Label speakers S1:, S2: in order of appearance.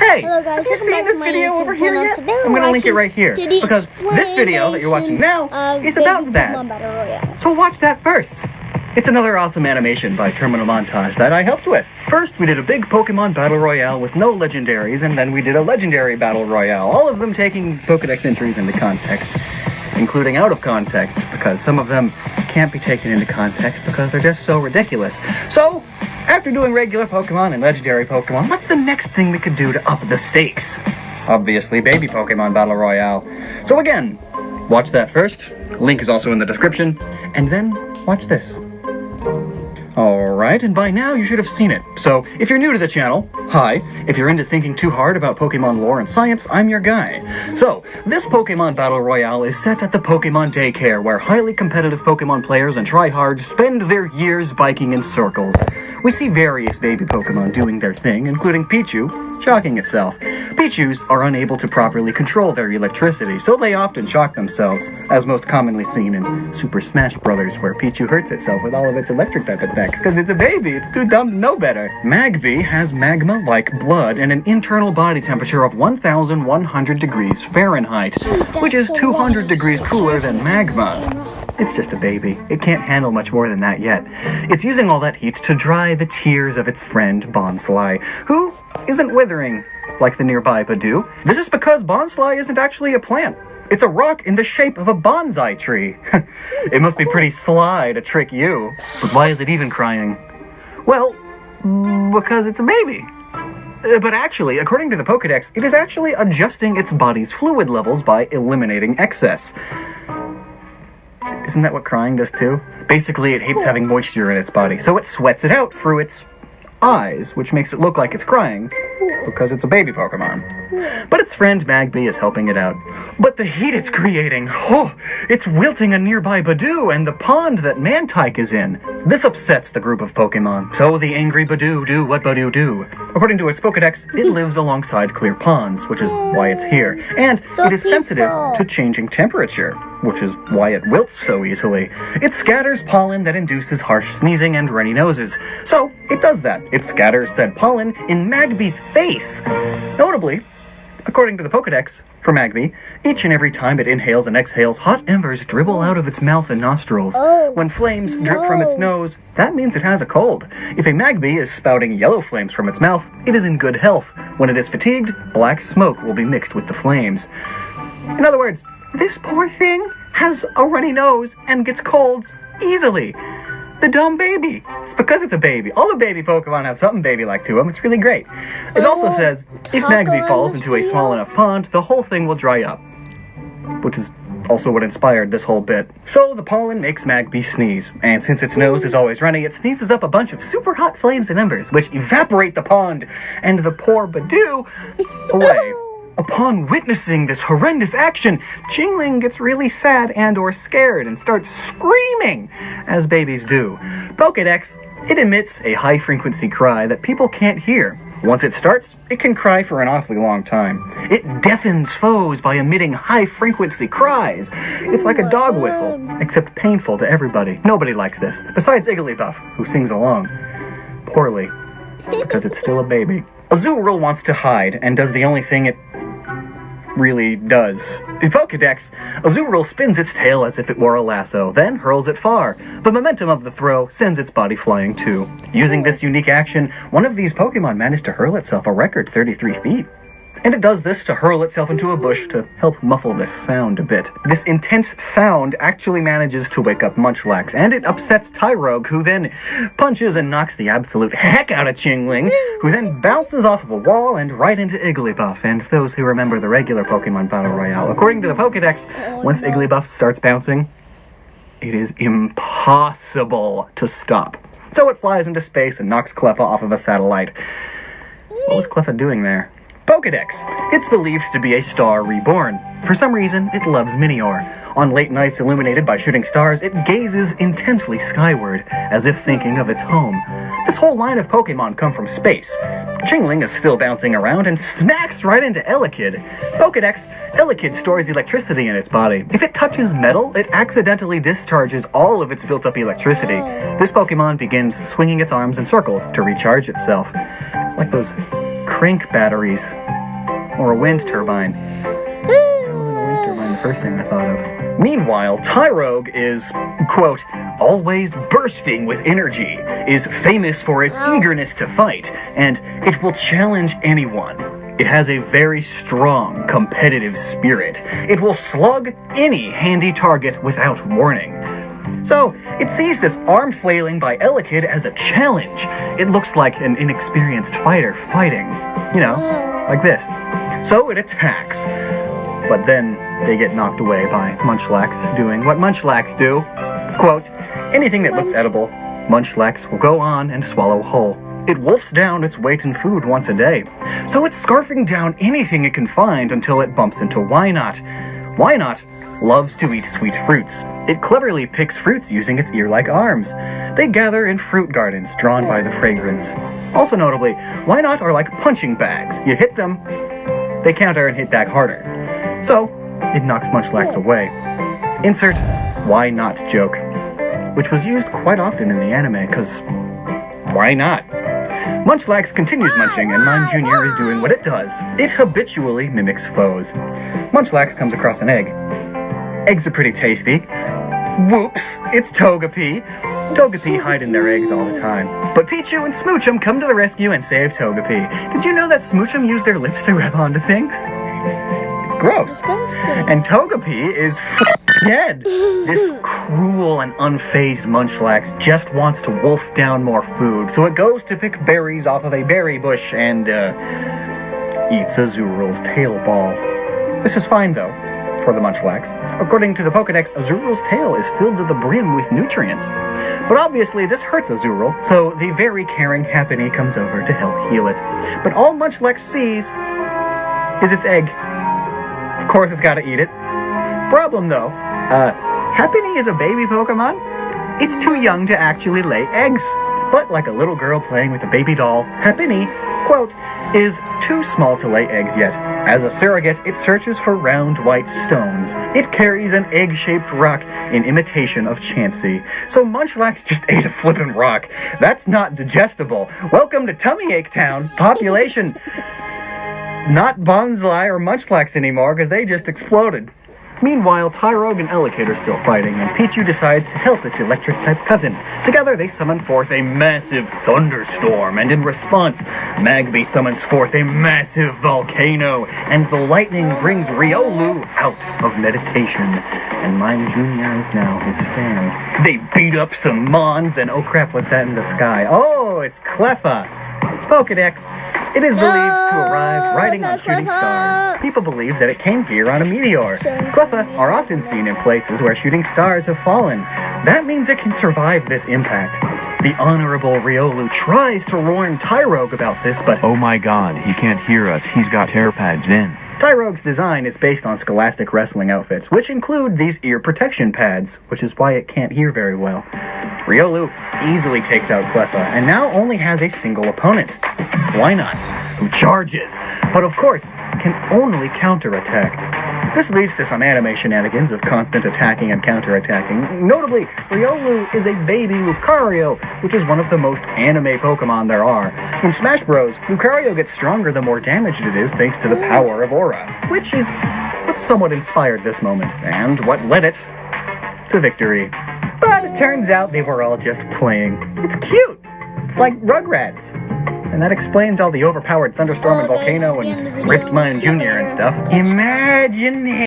S1: Hey,
S2: Hello guys,
S1: have you seen this video over here yet?
S2: Today
S1: I'm going to link it right here, because this video that you're watching now is about
S2: Baby
S1: that.
S2: Pokémon Battle Royale.
S1: So watch that first. It's another awesome animation by Terminal Montage that I helped with. First, we did a big Pokemon Battle Royale with no legendaries, and then we did a legendary Battle Royale, all of them taking Pokedex entries into context, including out of context, because some of them can't be taken into context because they're just so ridiculous. So, after doing regular Pokemon and legendary Pokemon, what's the next thing we could do to up the stakes? Obviously, Baby Pokemon Battle Royale. So again, watch that first. Link is also in the description. And then, watch this. Alright, and by now you should have seen it. So, if you're new to the channel, hi. If you're into thinking too hard about Pokemon lore and science, I'm your guy. So, this Pokemon Battle Royale is set at the Pokemon Daycare, where highly competitive Pokemon players and tryhards spend their years biking in circles. We see various baby Pokemon doing their thing, including Pichu shocking itself. Pichus are unable to properly control their electricity, so they often shock themselves, as most commonly seen in Super Smash Bros., where Pichu hurts itself with all of its electric type attacks, because it's a baby, it's too dumb to know better. Magby has magma-like blood and an internal body temperature of 1,100 degrees Fahrenheit, which is 200 degrees cooler than magma. It's just a baby. It can't handle much more than that yet. It's using all that heat to dry the tears of its friend Bonsly, who isn't withering like the nearby Badoo. This is because Bonsly isn't actually a plant. It's a rock in the shape of a bonsai tree. It must be pretty sly to trick you. But why is it even crying? Well, because it's a baby. But actually, according to the Pokedex, it is actually adjusting its body's fluid levels by eliminating excess. Isn't that what crying does too? Basically, it hates having moisture in its body, so it sweats it out through its eyes, which makes it look like it's crying, because it's a baby Pokemon. But its friend Magby is helping it out. But the heat it's creating, it's wilting a nearby Badoo and the pond that Mantike is in. This upsets the group of Pokemon, so the angry Badoo do what Badoo do. According to its Pokedex, it lives alongside clear ponds, which is why it's here, and it is sensitive to changing temperature, which is why it wilts so easily. It scatters pollen that induces harsh sneezing and runny noses, so it does that. It scatters said pollen in Magby's face. Notably, according to the Pokedex, for Magby, each and every time it inhales and exhales, hot embers dribble out of its mouth and nostrils. When flames drip from its nose, that means it has a cold. If a Magby is spouting yellow flames from its mouth, it is in good health. When it is fatigued, black smoke will be mixed with the flames. In other words, this poor thing has a runny nose and gets colds easily. The dumb baby. It's because it's a baby. All the baby Pokemon have something baby-like to them. It's really great. It also says, if Magby falls into a small enough pond, the whole thing will dry up. Which is also what inspired this whole bit. So the pollen makes Magby sneeze, and since its nose is always runny, it sneezes up a bunch of super hot flames and embers, which evaporate the pond, and the poor Badoo away. Upon witnessing this horrendous action, Chingling gets really sad and or scared and starts screaming, as babies do. Pokedex, it emits a high-frequency cry that people can't hear. Once it starts, it can cry for an awfully long time. It deafens foes by emitting high-frequency cries. It's like a dog whistle, except painful to everybody. Nobody likes this, besides Igglybuff, who sings along. Poorly, because it's still a baby. Azurill wants to hide, and does the only thing it really does. In Pokedex, Azurill spins its tail as if it were a lasso, then hurls it far. The momentum of the throw sends its body flying too. Using this unique action, one of these Pokemon managed to hurl itself a record 33 feet. And it does this to hurl itself into a bush to help muffle this sound a bit. This intense sound actually manages to wake up Munchlax, and it upsets Tyrogue, who then punches and knocks the absolute heck out of Chingling, who then bounces off of a wall and right into Igglybuff. And those who remember the regular Pokemon Battle Royale, according to the Pokedex, once Igglybuff starts bouncing, it is impossible to stop. So it flies into space and knocks Cleffa off of a satellite. What was Cleffa doing there? Pokedex. It's believed to be a star reborn. For some reason, it loves Minior. On late nights illuminated by shooting stars, it gazes intently skyward, as if thinking of its home. This whole line of Pokemon come from space. Chingling is still bouncing around and smacks right into Elekid. Pokedex, Elekid stores electricity in its body. If it touches metal, it accidentally discharges all of its built-up electricity. This Pokemon begins swinging its arms in circles to recharge itself. It's like those crank batteries. Or a wind turbine. Wind turbine, the first thing I thought of. Meanwhile, Tyrogue is, quote, always bursting with energy, is famous for its eagerness to fight, and it will challenge anyone. It has a very strong, competitive spirit. It will slug any handy target without warning. So, it sees this arm flailing by Elekid as a challenge. It looks like an inexperienced fighter fighting. You know, like this. So it attacks. But then they get knocked away by Munchlax doing what Munchlax do. Quote, anything that looks edible, Munchlax will go on and swallow whole. It wolfs down its weight in food once a day. So it's scarfing down anything it can find until it bumps into Wynot. Wynot loves to eat sweet fruits. It cleverly picks fruits using its ear-like arms. They gather in fruit gardens drawn by the fragrance. Also notably, Wynot are like punching bags. You hit them, they counter and hit back harder. So, it knocks Munchlax away. Insert why not joke, which was used quite often in the anime, because why not? Munchlax continues munching, and Mime Jr. is doing what it does. It habitually mimics foes. Munchlax comes across an egg. Eggs are pretty tasty. Whoops, it's Togepi. Togepi hide in their eggs all the time. But Pichu and Smoochum come to the rescue and save Togepi. Did you know that Smoochum used their lips to rub onto things? It's gross. And Togepi is dead. This cruel and unfazed Munchlax just wants to wolf down more food, so it goes to pick berries off of a berry bush and, eats Azuriel's tail ball. This is fine, though, for the Munchlax. According to the Pokedex, Azuriel's tail is filled to the brim with nutrients. But obviously this hurts Azuriel, so the very caring Happiny comes over to help heal it. But all Munchlax sees is its egg. Of course it's gotta eat it. Problem though, Happiny is a baby Pokemon. It's too young to actually lay eggs. But like a little girl playing with a baby doll, Happiny, quote, is too small to lay eggs yet. As a surrogate, it searches for round white stones. It carries an egg-shaped rock in imitation of Chansey. So Munchlax just ate a flippin' rock. That's not digestible. Welcome to Tummy Ache Town. Population not Bonsly or Munchlax anymore because they just exploded. Meanwhile, Tyrogue and Elekid are still fighting, and Pichu decides to help its electric-type cousin. Together, they summon forth a massive thunderstorm, and in response, Magby summons forth a massive volcano, and the lightning brings Riolu out of meditation, and Mime Jr. is now his stand. They beat up some Mons, and oh crap, what's that in the sky? Oh, it's Cleffa! Pokedex. It is believed to arrive riding on shooting stars. People believe that it came here on a meteor. Cleffa are often seen in places where shooting stars have fallen. That means it can survive this impact. The Honorable Riolu tries to warn Tyrogue about this, but
S2: oh my god, he can't hear us, he's got tear pads in.
S1: Tyrogue's design is based on Scholastic wrestling outfits, which include these ear protection pads, which is why it can't hear very well. Riolu easily takes out Cleffa, and now only has a single opponent. Wynot, who charges, but of course, can only counterattack. This leads to some anime shenanigans of constant attacking and counterattacking. Notably, Riolu is a baby Lucario, which is one of the most anime Pokemon there are. In Smash Bros., Lucario gets stronger the more damaged it is thanks to the power of Aura, which is what somewhat inspired this moment, and what led it to victory. But it turns out they were all just playing. It's cute! It's like Rugrats. And that explains all the overpowered Thunderstorm and Volcano and Ripped Mime Jr. and stuff. Imagine